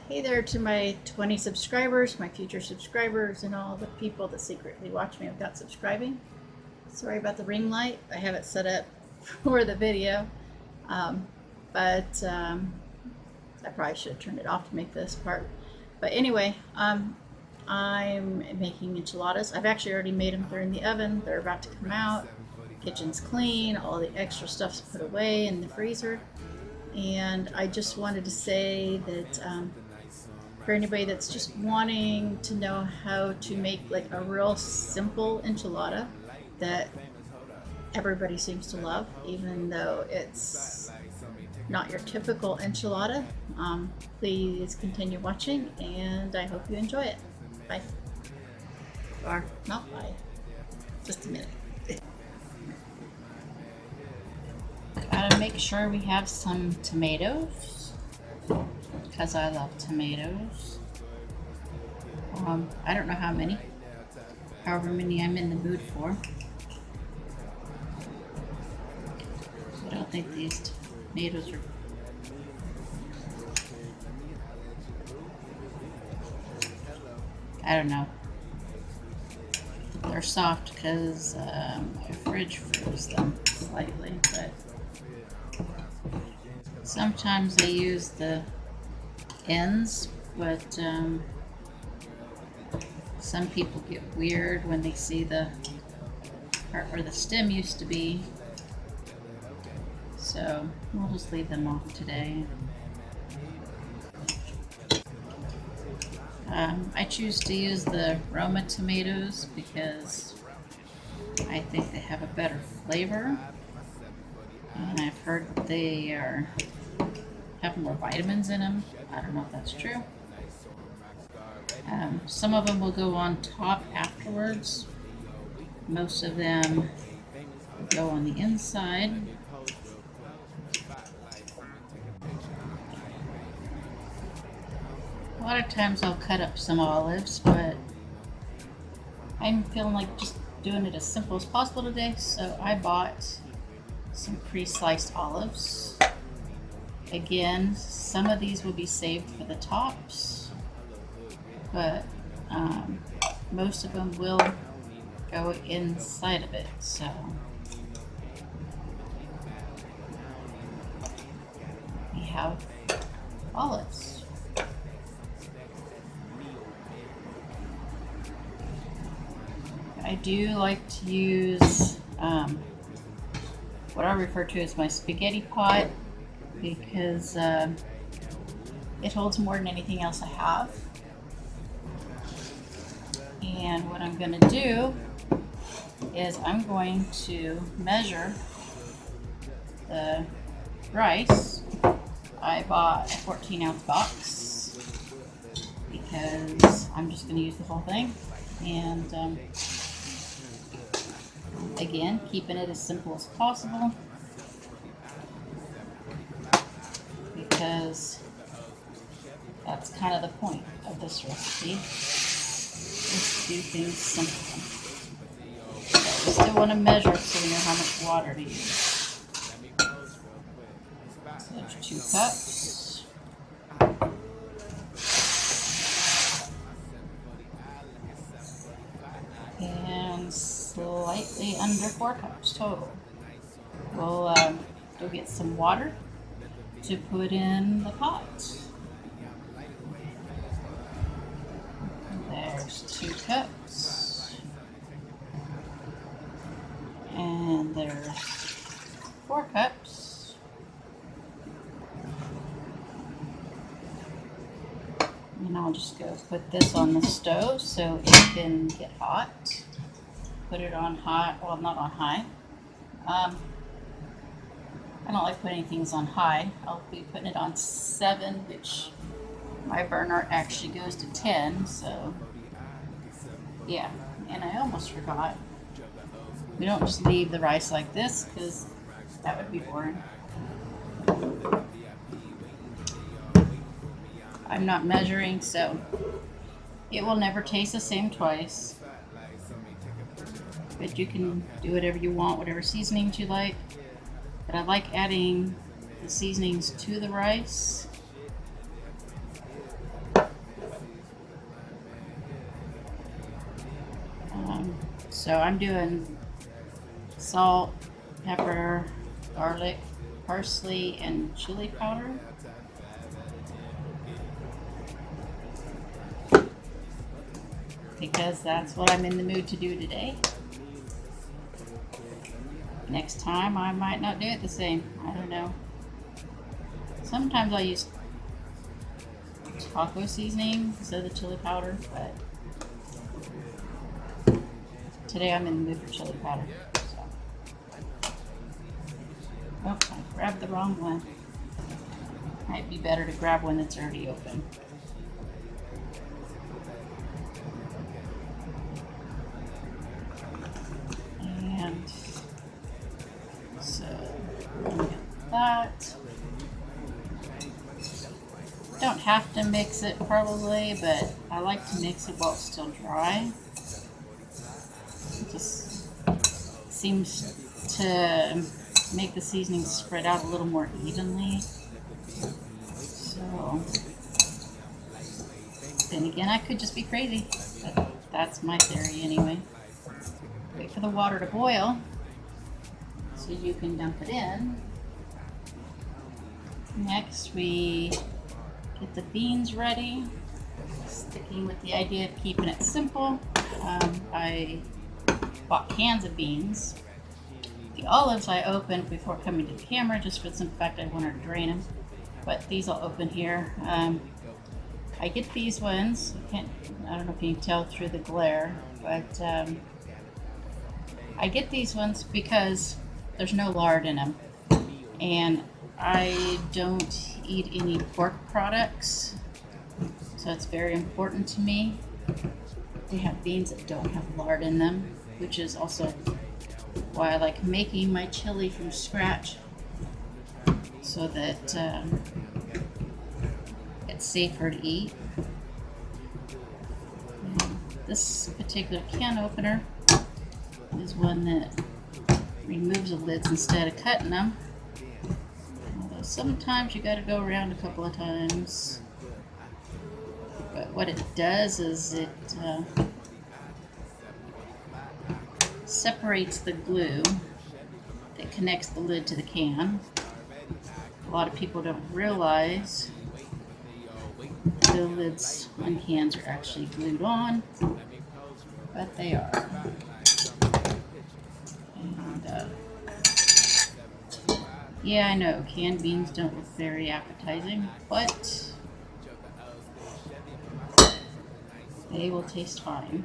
Hey there to my 20 subscribers, my future subscribers, and all the people that secretly watch me without subscribing. Sorry about the ring light. I have it set up for the video, um, but I probably should have turned it off to make this part. But anyway, I'm making enchiladas. I've actually already made them. They're in the oven. They're about to come out. Kitchen's clean. All the extra stuff's put away in the freezer. And I just wanted to say that for anybody that's just wanting to know how to make like a real simple enchilada that everybody seems to love, even though it's not your typical enchilada, please continue watching and I hope you enjoy it. Bye. Or not bye. Just a minute. Gotta make sure we have some tomatoes because I love tomatoes. I don't know how many, however many I'm in the mood for. I don't think these tomatoes are. I don't know. They're soft because my fridge froze them slightly, but sometimes I use the ends, but some people get weird when they see the part where the stem used to be. So we'll just leave them off today. I choose to use the Roma tomatoes because I think they have a better flavor. And I've heard that they have more vitamins in them. I don't know if that's true. Some of them will go on top afterwards. Most of them will go on the inside. A lot of times I'll cut up some olives, but I'm feeling like just doing it as simple as possible today, so I bought some pre-sliced olives. Again, some of these will be saved for the tops, but most of them will go inside of it. So we have olives. I do like to use what I refer to as my spaghetti pot because it holds more than anything else I have. And what I'm going to do is I'm going to measure the rice. I bought a 14-ounce box because I'm just going to use the whole thing. And again, keeping it as simple as possible because that's kind of the point of this recipe, is to do things simple. But we still want to measure so we know how much water to use. So there's 2 cups. And slightly under 4 cups total. We'll go get some water to put in the pot. There's 2 cups. And there's 4 cups. And I'll just go put this on the stove so it can get hot. Put it on high, well, not on high. I don't like putting things on high. I'll be putting it on 7, which my burner actually goes to 10, so yeah. And I almost forgot. We don't just leave the rice like this because that would be boring. I'm not measuring, so it will never taste the same twice. But you can do whatever you want, whatever seasonings you like. But I like adding the seasonings to the rice So I'm doing salt, pepper, garlic, parsley, and chili powder. Because that's what I'm in the mood to do today. Next time I might not do it the same. I don't know. Sometimes I use taco seasoning instead of the chili powder, but today I'm in the mood for chili powder. So. Oh, I grabbed the wrong one. Might be better to grab one that's already open. And so that. Don't have to mix it probably, but I like to mix it while it's still dry. It just seems to make the seasoning spread out a little more evenly. So, then again, I could just be crazy, but that's my theory anyway. Wait for the water to boil so you can dump it in. Next, we get the beans ready. Sticking with the idea of keeping it simple, I bought cans of beans. The olives I opened before coming to the camera just for the simple fact I wanted to drain them. But these I'll open here. I get these ones. I don't know if you can tell through the glare, but I get these ones because there's no lard in them, and I don't eat any pork products, so it's very important to me. They have beans that don't have lard in them, which is also why I like making my chili from scratch, so that it's safer to eat. And this particular can opener is one that removes the lids instead of cutting them. Although sometimes you got to go around a couple of times. But what it does is it separates the glue that connects the lid to the can. A lot of people don't realize the lids on cans are actually glued on, but they are. And yeah, I know canned beans don't look very appetizing, but they will taste fine.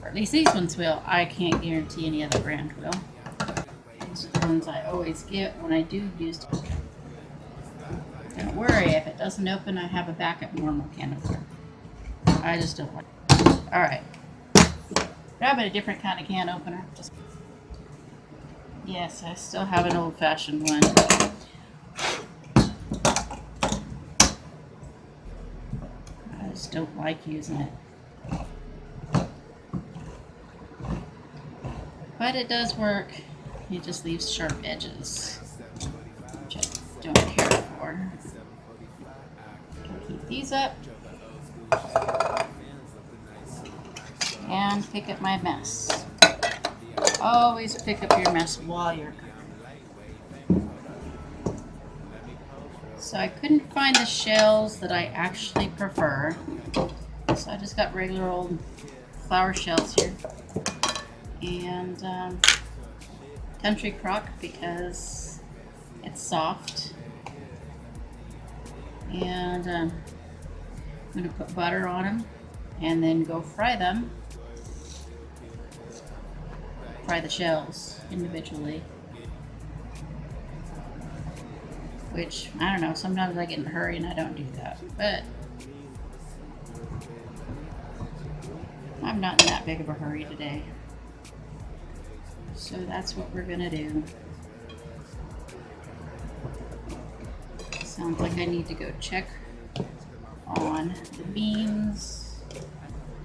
Or at least these ones will. I can't guarantee any other brand will. These are the ones I always get when I do use them. Don't worry, if it doesn't open, I have a backup normal can opener. I just don't like it. Alright. Grab a different kind of can opener. Yes, I still have an old-fashioned one. I just don't like using it. But it does work. It just leaves sharp edges, which I don't care for. Heat these up and pick up my mess. Always pick up your mess while you're cooking. So I couldn't find the shells that I actually prefer, so I just got regular old flour shells here. And country crock because it's soft. And I'm going to put butter on them and then go fry them. Fry the shells individually. Which, I don't know, sometimes I get in a hurry and I don't do that. But I'm not in that big of a hurry today. So that's what we're going to do. Sounds like I need to go check on the beans,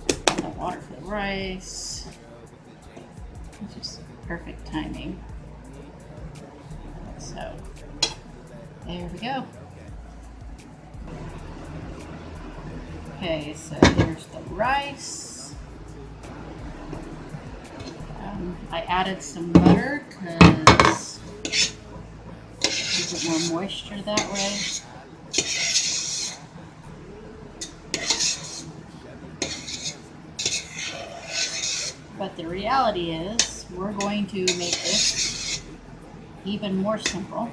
the water for the rice. It's just perfect timing. So, there we go. Okay, so here's the rice. I added some butter because you get more moisture that way. But the reality is, we're going to make this even more simple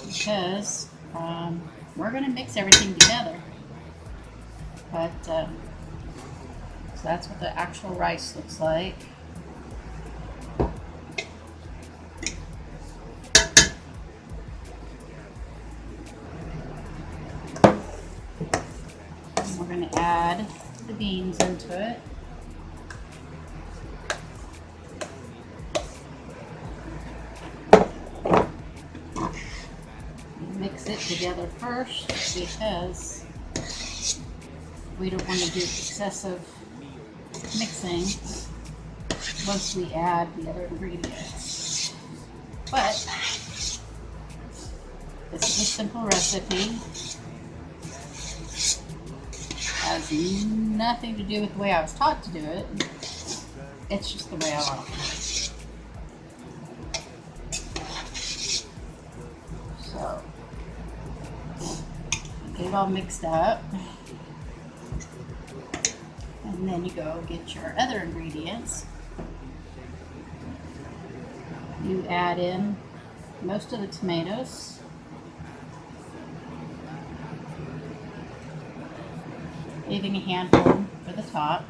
because we're going to mix everything together. But so that's what the actual rice looks like. And we're going to add the beans into it. Mix it together first because we don't want to do excessive mixing once we add the other ingredients. But this is a simple recipe. Has nothing to do with the way I was taught to do it. It's just the way I like it. So get it all mixed up. And then you go get your other ingredients. You add in most of the tomatoes. Leaving a handful for the top.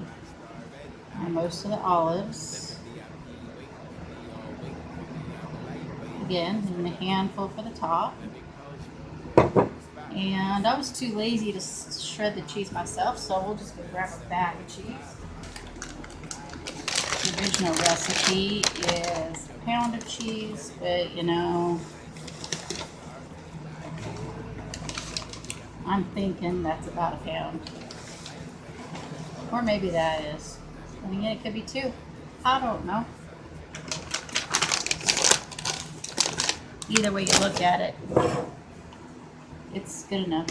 And most of the olives. Again, leaving a handful for the top. And I was too lazy to shred the cheese myself, so we'll just go grab a bag of cheese. The original recipe is a pound of cheese, but you know, I'm thinking that's about a pound. Or maybe that is. I mean, it could be two. I don't know. Either way you look at it, it's good enough.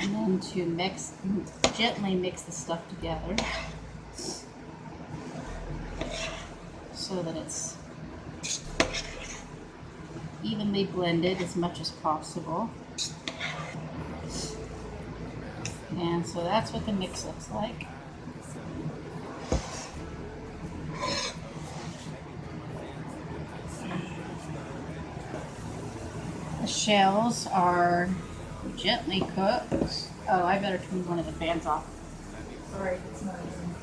And then to gently mix the stuff together so that it's evenly blended as much as possible. And so that's what the mix looks like. The shells are gently cooked. Oh, I better turn one of the fans off. Sorry, it's not even.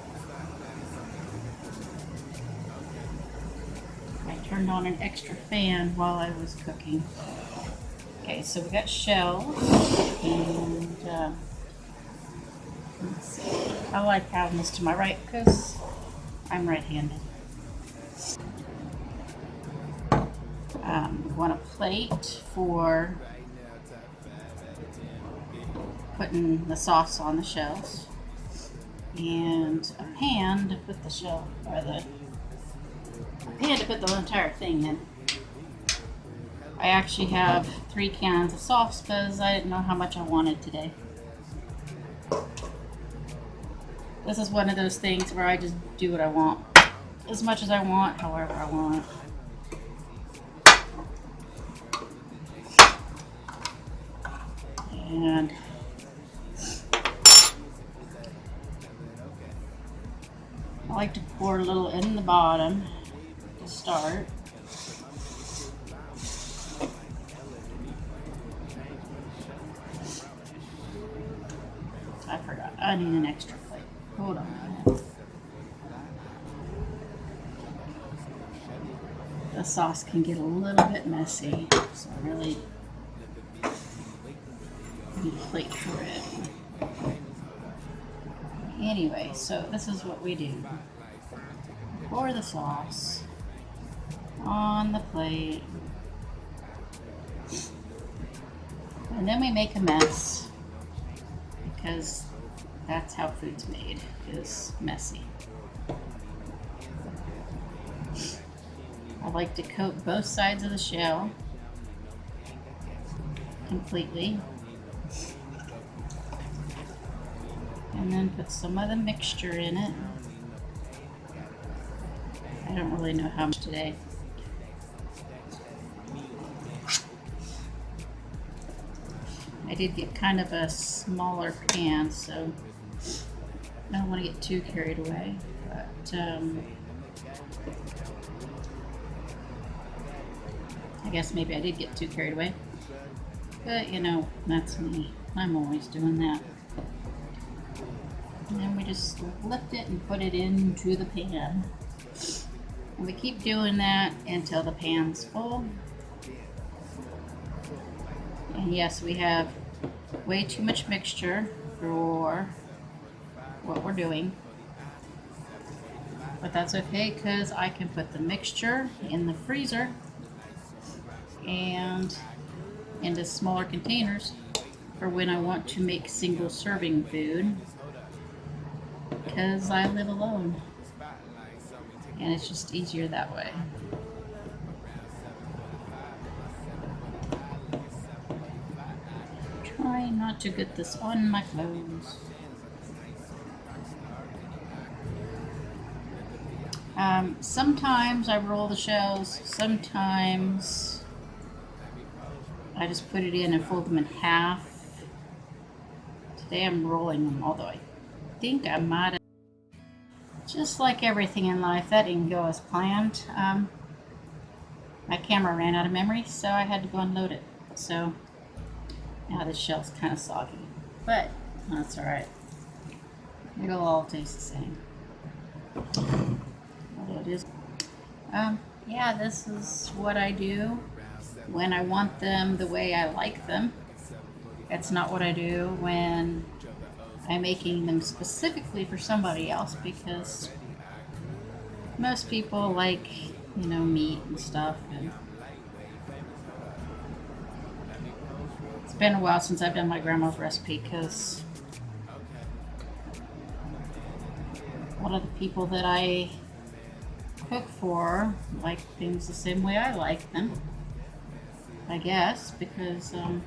I turned on an extra fan while I was cooking. Okay, so we got shells, and let's see. I like having this to my right because I'm right-handed. We want a plate for putting the sauce on the shells, and a pan to put the shell, or the pan to put the entire thing in. I actually have 3 cans of sauce because I didn't know how much I wanted today. This is one of those things where I just do what I want. As much as I want, however I want. And I like to pour a little in the bottom to start. I forgot. I need an extra plate. Hold on a minute. The sauce can get a little bit messy, so I really need a plate for it. Anyway, so this is what we do. Pour the sauce on the plate, and then we make a mess because that's how food's made, is messy. I like to coat both sides of the shell completely. And then put some of the mixture in it. I don't really know how much today. I did get kind of a smaller pan, so I don't want to get too carried away. But I guess maybe I did get too carried away. But you know, that's me. I'm always doing that. And then we just lift it and put it into the pan. And we keep doing that until the pan's full. And yes, we have way too much mixture for what we're doing. But that's okay, because I can put the mixture in the freezer and into smaller containers for when I want to make single serving food, because I live alone and it's just easier that way. Try not to get this on my clothes. Sometimes I roll the shells, sometimes I just put it in and fold them in half. Today I'm rolling them, although I think I might have, just like everything in life, that didn't go as planned. My camera ran out of memory, so I had to go unload it. So now this shell's kind of soggy, but that's alright. It'll all taste the same. Although it is. Yeah, this is what I do when I want them the way I like them. It's not what I do when I'm making them specifically for somebody else, because most people like, you know, meat and stuff. And it's been a while since I've done my grandma's recipe, because a lot of the people that I cook for like things the same way I like them, I guess, because I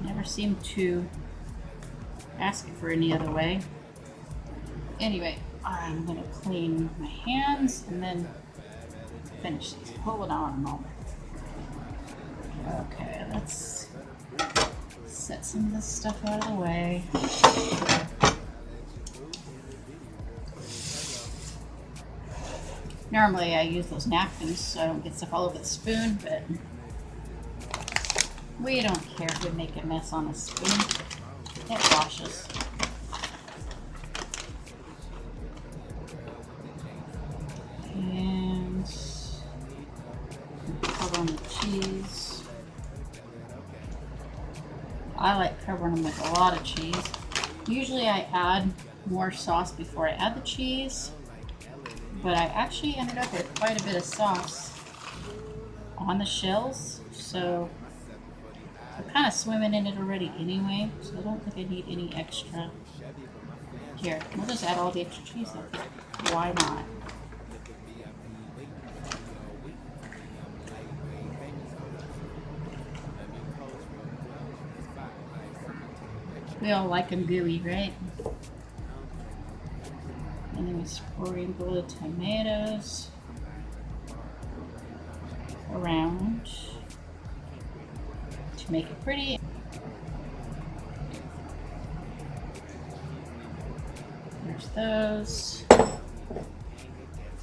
never seem to ask it for any other way. Anyway, I'm gonna clean my hands and then finish this. Hold on a moment. Okay, let's set some of this stuff out of the way. Normally I use those napkins so I don't get stuff all over the spoon, but we don't care if we make a mess on a spoon. It washes. And cover on the cheese. I like covering them with a lot of cheese. Usually I add more sauce before I add the cheese, but I actually ended up with quite a bit of sauce on the shells, so I'm kind of swimming in it already anyway, so I don't think I need any extra. Here, we'll just add all the extra cheese up here. Why not? We all like them gooey, right? And then we sprinkle the tomatoes around to make it pretty. There's those.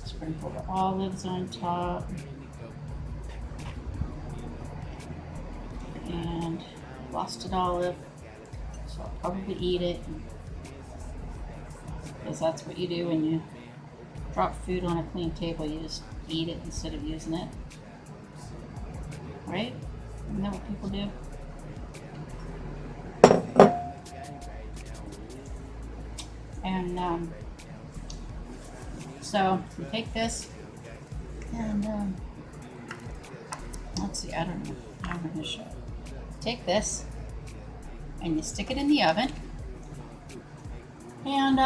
Sprinkle the olives on top. And frosted olive. So I'll probably eat it, because that's what you do when you drop food on a clean table. You just eat it instead of using it, right? Isn't that what people do? And so you take this and let's see, I don't know how I'm going to show it. Take this and you stick it in the oven, and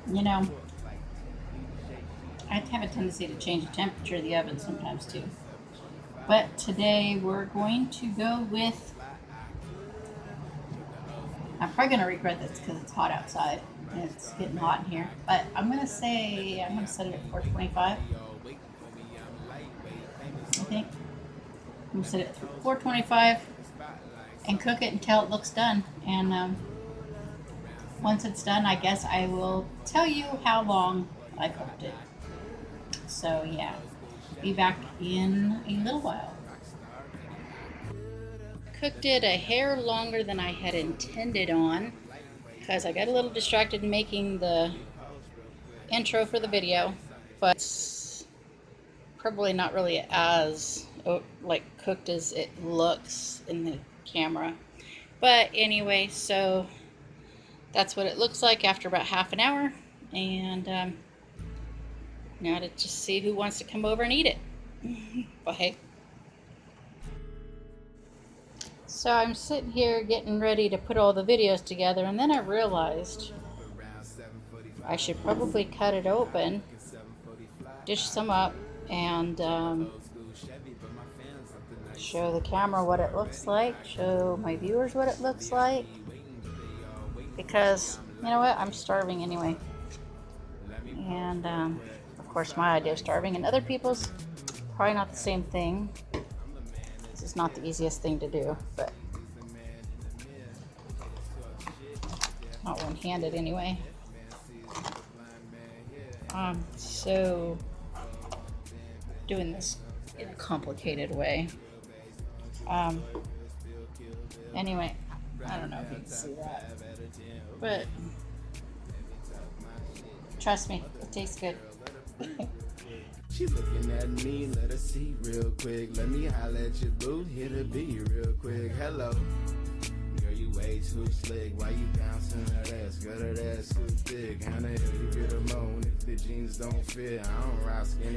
you know, I have a tendency to change the temperature of the oven sometimes too, but today we're going to go with I'm probably gonna regret this because it's hot outside and it's getting hot in here. But I'm gonna say I'm gonna set it at 425. I think I'm gonna set it at 425 and cook it until it looks done. And once it's done, I guess I will tell you how long I cooked it. So yeah, be back in a little while. Cooked it a hair longer than I had intended on because I got a little distracted making the intro for the video, but it's probably not really as like cooked as it looks in the camera. But anyway, so that's what it looks like after about half an hour, and now to just see who wants to come over and eat it. Bye. So I'm sitting here getting ready to put all the videos together, and then I realized I should probably cut it open, dish some up, and show the camera what it looks like, show my viewers what it looks like, because you know what, I'm starving anyway. And of course my idea of starving and other people's probably not the same thing. This is not the easiest thing to do, but not one-handed anyway. So doing this in a complicated way. Anyway, I don't know if you can see that, but trust me, it tastes good. She looking at me, let her see real quick. Let me holler at your boo, hit a beat real quick. Hello, girl, you way too slick. Why you bouncing that ass? Girl, that ass too thick. How the hell you get a moan if the jeans don't fit? I don't rock skinny.